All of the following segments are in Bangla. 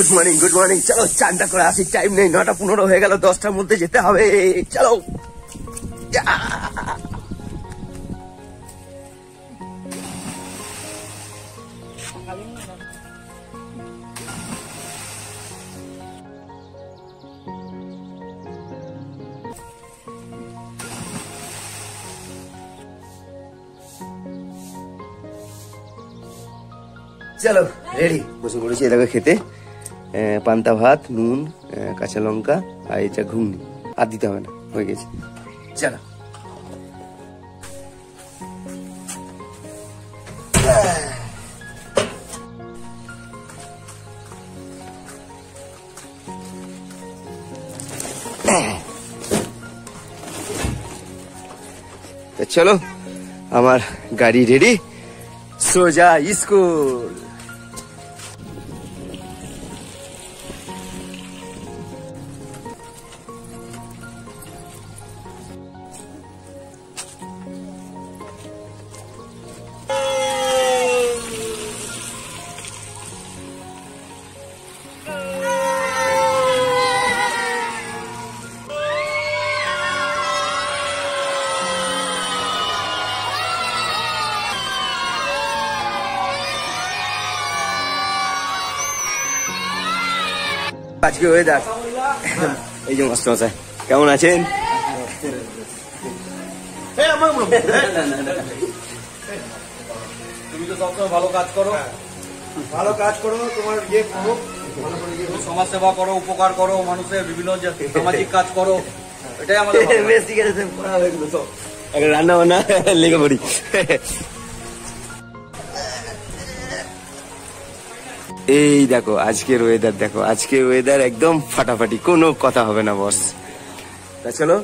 Good morning. চলো চানটা করে আসি, টাইম নেই, 9টা 15 হয়ে গেল, 10টার মধ্যে যেতে হবে। চলো চলো রেডি, বসে পড়েছি এটাকে খেতে। পান্তা ভাত, নুন, কাঁচা লঙ্কা আর এটা ঘুগনি, আর দিতে হবে না, হয়ে গেছে। চলো চলো, আমার গাড়ি রেডি, সোজা স্কুল। আজকে ওয়েদার, এই যে মাস্টার মশাই কেমন আছেন? তুমি তো সবসময় ভালো কাজ করো, ভালো কাজ করো, তোমার ইয়ে করো, সমাজ সেবা করো, উপকার করো, মানুষের বিভিন্ন সামাজিক কাজ করো, এটাই আমাদের রান্না বান্না লেগে পড়ি। এই দেখো আজকের ওয়েদার, দেখো আজকের ওয়েদার একদম ফাটাফাটি, কোনো কথা হবে না বস। তা চলো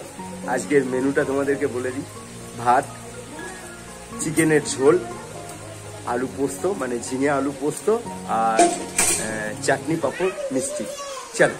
আজকের মেনুটা তোমাদেরকে বলে দিই। ভাত, চিকেনের ঝোল, আলু পোস্ত মানে ঝিঙে আলু পোস্ত, আর চাটনি, পাঁপড়, মিষ্টি। চলো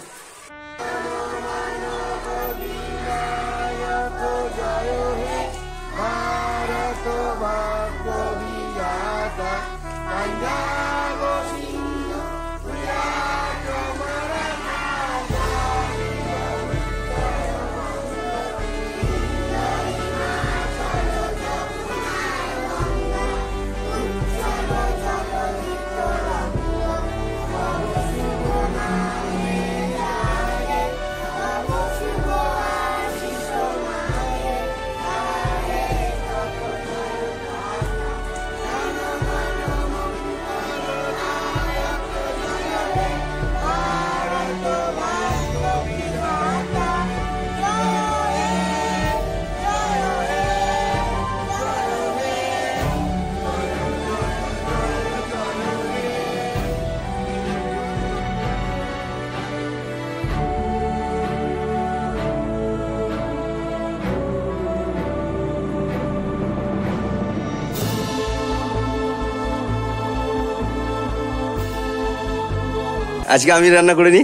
আজকে আমি রান্না করে নি,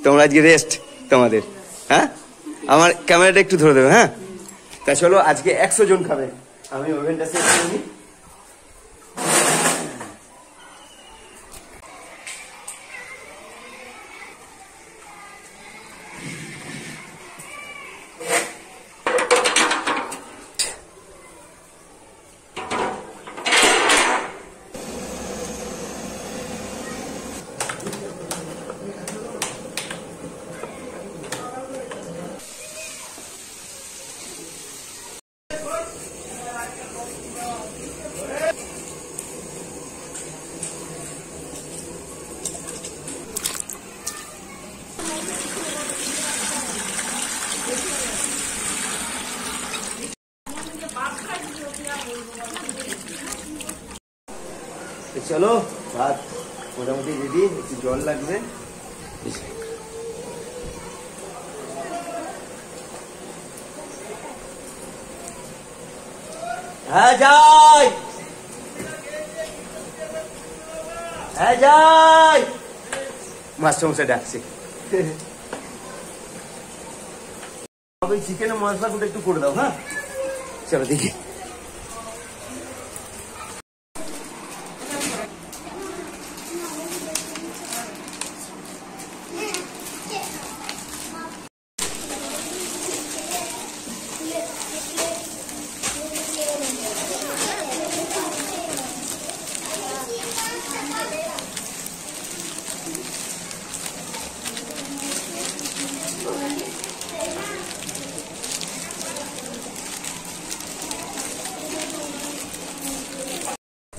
তোমরা আজকে রেস্ট তোমাদের। হ্যাঁ, আমার ক্যামেরাটা একটু ধরে দেবে। হ্যাঁ, তা চলো আজকে 100 জন খাবে, আমি ওভেনটা সেট করে নিই। চলো ভাত মোটামুটি রেডি, একটু জল লাগবে। হ্যাঁ যাই, হ্যাঁ যাই, মাস্টার মশাই ডাকছে। চিকেনের মশলাগুলো একটু করে দাও। হ্যাঁ চলো দেখি।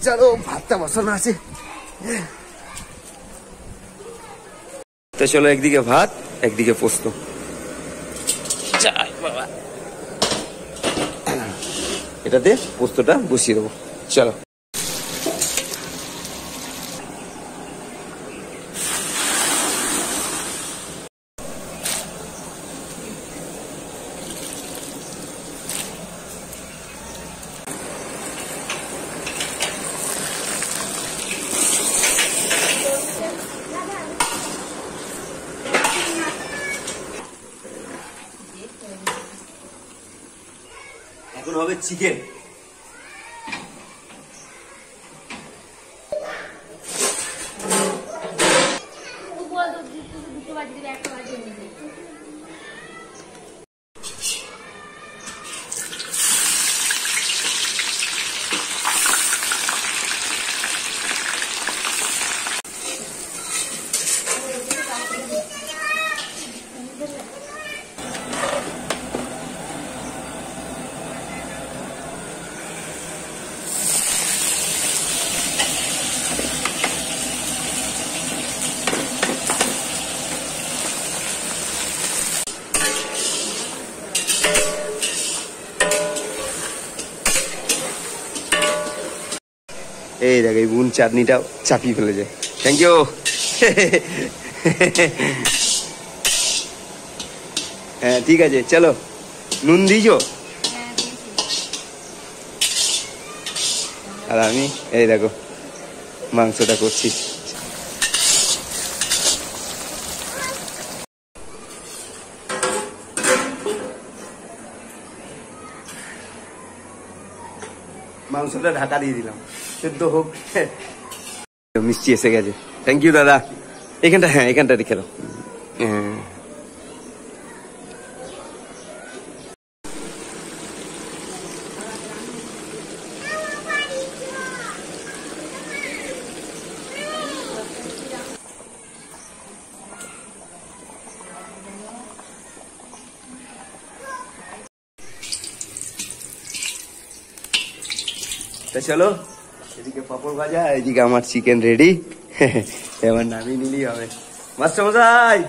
চলো ভাতটা বসানো আছে। তো চলো একদিকে ভাত একদিকে পোস্ত, এটাতে পোস্তটা বসিয়ে দেবো। চলো এখন হবে চিকেন। এই দেখ এই বুন চাটনিটা চাপিয়ে ফেলে যায়। Thank you. হ্যাঁ ঠিক আছে চলো, নুন দিয়েছ? আর আমি এই দেখো মাংসটা করছি। মাংসটা ঢাকা দিয়ে দিলাম, সেদ্ধ হোক। মিষ্টি এসে গেছে। থ্যাংক ইউ দাদা। এখানটা, হ্যাঁ এখানটা রেখে দাও। হ্যাঁ তো চলো, এদিকে পাপড় ভাজা, এদিকে আমার চিকেন রেডি। এবার নামিয়ে নিলেই হবে। মাস্টার মশাই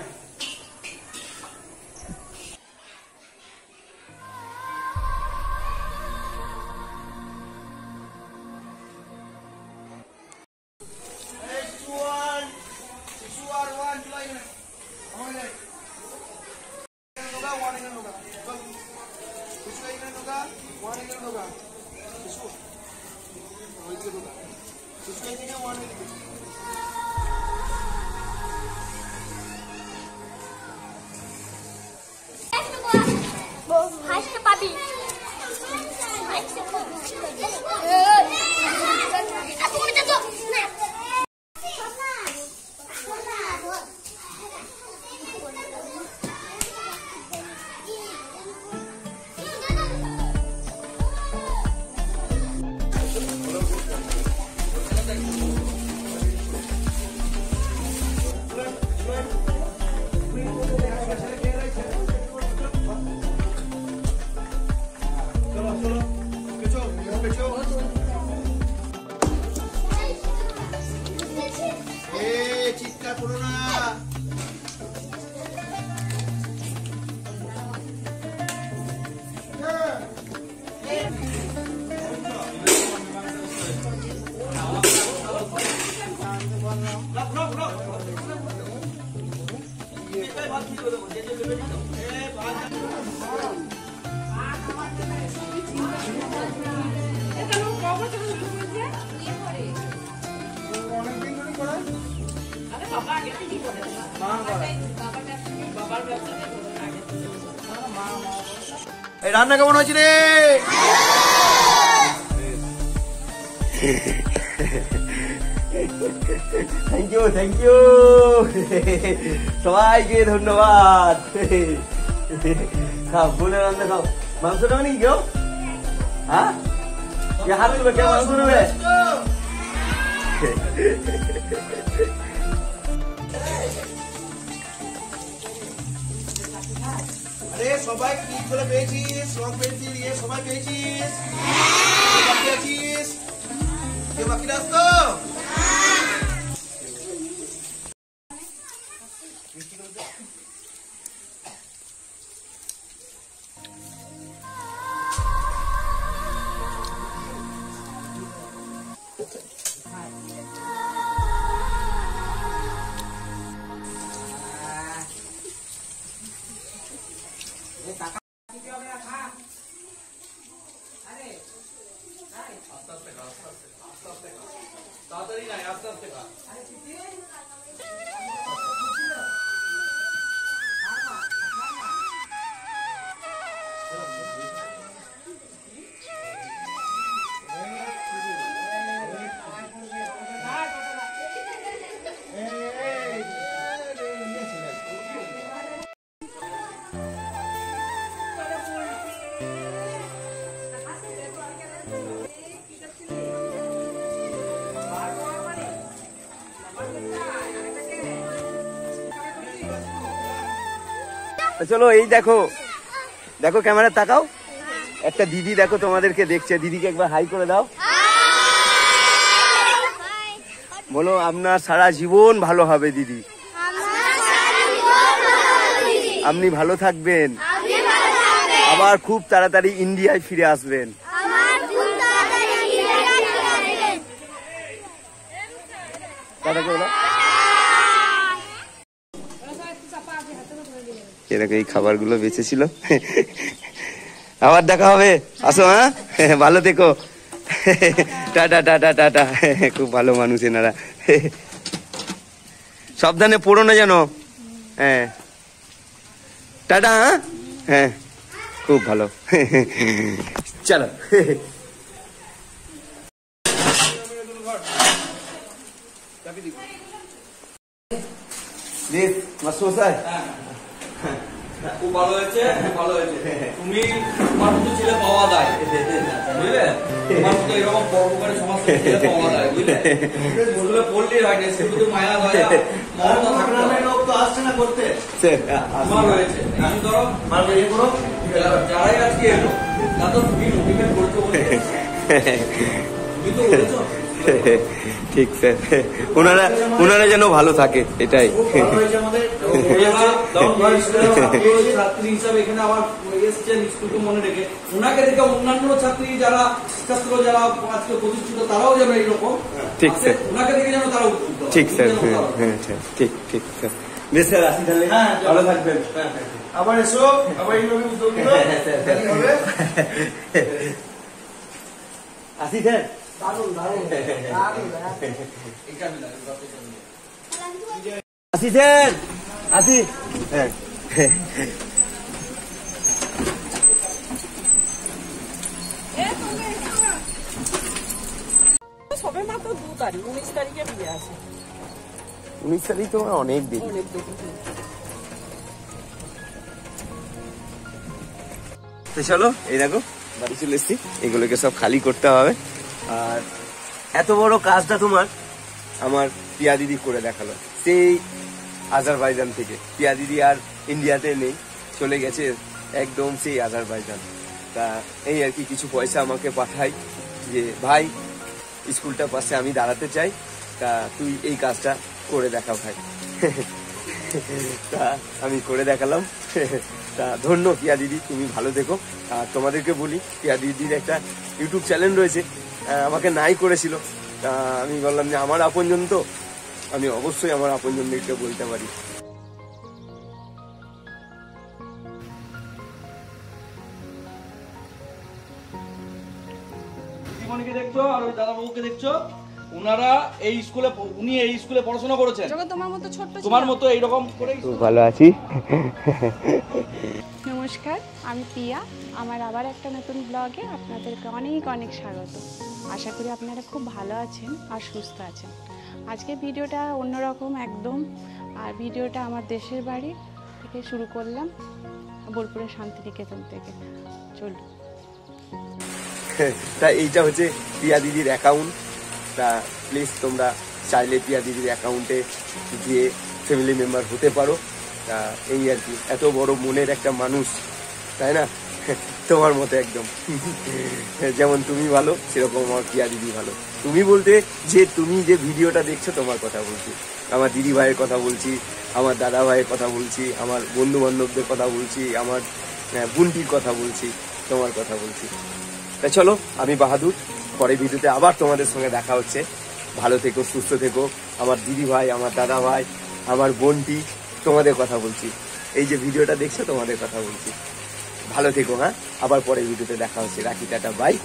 রান্না কেমন হয়েছে রে? থ্যাংক ইউ, থ্যাংক ইউ সবাইকে ধন্যবাদ। খাও, বোনের রান্না খাও। মাংসটা মানে কি কেউ? হ্যাঁ হাত তুলবে, কেউ মাংস নেবে? আরে সবাই ক্লিক করে পেয়েছিস, রং পেন্সিল দিয়ে সবাই পেয়েছিস। বাকি আছিস, কেউ বাকি তাড়াতাড়ি নাই, আস্তে আস্তে খা। চলো এই দেখো, দেখো ক্যামেরা তাকাও, একটা দিদি দেখো তোমাদেরকে দেখছে, দিদিকে একবার হাই করে দাও, বলো আপনার সারা জীবন ভালো হবে দিদি, আপনি ভালো থাকবেন, আবার খুব তাড়াতাড়ি ইন্ডিয়ায় ফিরে আসবেন। এরকম এই খাবারগুলো বেঁচেছিল, আবার দেখা হবে, আসো, হ্যাঁ ভালো থেকো, টাটা টাটা টাটা, খুব ভালো মানুষ এনারা, সাবধানে পড়ো না যেন, হ্যাঁ টাটা, হ্যাঁ খুব ভালো, চলো। খুব ভালো হয়েছে, খুব ভালো হয়েছে। তুমি তোমার মতো ছেলে পাওয়া যায়, বুঝলে? তোমার মতো এরকম পরোপকারী সমাজ থেকে ছেলে পাওয়া যায়, বুঝলে? স্কুলে পড়লেই হয় না, স্কুলে মায়া দয়া মমতা থাকতে হবে। লোক তো আসছে না করতে, তোমার হয়েছে। কিছু ধরো যারাই আজকে এলো, তা তো তুমি মোটিভেট করছো বলে, তুমি তো বলেছো। ঠিক স্যার, ওনারা যেন ভালো থাকে, এটাই। ছাত্রী হিসাবে এখানে আবার এসছেন, স্কুলকে মনে রেখে ওনাকে দেখে অন্যান্য ছাত্রী যারা ছাত্র যারা আজকে প্রতিষ্ঠিত তারাও যেন এইরকম, ঠিক স্যার, ওনাকে দেখে যেন তারা, ঠিক স্যার, হ্যাঁ ঠিক ঠিক স্যার। বেশ স্যার, আসি তাহলে, ভালো থাকবেন, আবার এসো, আবার এইভাবে উদ্যোগ নিও, আসি স্যার। আসি স্যার, আসি, হ্যাঁ সবে মাত্র 2 তারিখ, 19 তারিখে বিয়ে আছে। 19 তারিখ তো অনেক দেরি। তো চলো, এই দেখো বাড়ি চলে এসছি, এগুলোকে সব খালি করতে হবে। আর এত বড় কাজটা তোমার আমার পিয়া দিদি করে দেখালো, সেই আজারবাইজান থেকে। পিয়া দিদি আর ইন্ডিয়াতে নেই, চলে গেছে একদম সেই আজারবাইজান। তা এই আর কি, কিছু পয়সা আমাকে পাঠাই যে ভাই স্কুলটার পাশে আমি দাঁড়াতে চাই, তা তুই এই কাজটা করে দেখা ভাই। তা আমি করে দেখালাম। তা ধন্য পিয়া দিদি, তুমি ভালো থেকো। আর তোমাদেরকে বলি, পিয়া দিদির একটা ইউটিউব চ্যানেল রয়েছে, আমাকে নাই করেছিল। তা আমি বললাম যে আমার আপনজন তো, আমি অবশ্যই আমার আপনজনদেরকে বলতে পারি। দিদিমণিকে দেখছো আর ওই দাদাবাবুকে দেখছো, ওনারা এই স্কুলে, উনি এই স্কুলে পড়াশোনা করেছেন, তোমার মতো ছোট্ট, তোমার মতো এইরকম করে। ভালো আছি। নমস্কার, আমি পিয়া। আমার আবার একটা নতুন ব্লগে আপনাদেরকে অনেক অনেক স্বাগত। আশা করি আপনারা খুব ভালো আছেন আর সুস্থ আছেন। আজকে ভিডিওটা অন্যরকম একদম, আর ভিডিওটা আমার দেশের বাড়ি থেকে শুরু করলাম, বোলপুরের শান্তিনিকেতন থেকে। চলুন। তা এইটা হচ্ছে পিয়া দিদির অ্যাকাউন্ট। তা প্লিজ তোমরা চাইলে পিয়া দিদির অ্যাকাউন্টে গিয়ে ফ্যামিলি মেম্বার হতে পারো। তা এই আর কি, এত বড় মনের একটা মানুষ, তাই না? তোমার মতো একদম। যেমন তুমি ভালো সেরকম আমার প্রিয়া দিদি ভালো। তুমি বলতে যে তুমি যে ভিডিওটা দেখছো তোমার কথা বলছি, আমার দিদি ভাইয়ের কথা বলছি, আমার দাদা ভাইয়ের কথা বলছি, আমার বন্ধু বান্ধবদের কথা বলছি, আমার বোনটির কথা বলছি, তোমার কথা বলছি। তা চলো আমি বাহাদুর, পরের ভিডিওতে আবার তোমাদের সঙ্গে দেখা হচ্ছে। ভালো থেকো, সুস্থ থেকো। আমার দিদি ভাই, আমার দাদা ভাই, আমার বোনটি, তোমাদের কথা বলছি। এই যে ভিডিওটা দেখছো তোমাদের কথা বলছি। ভালো থেকো, হ্যাঁ। আবার পরের ভিডিওতে দেখা হচ্ছে। রাখি, টাটা, বাই।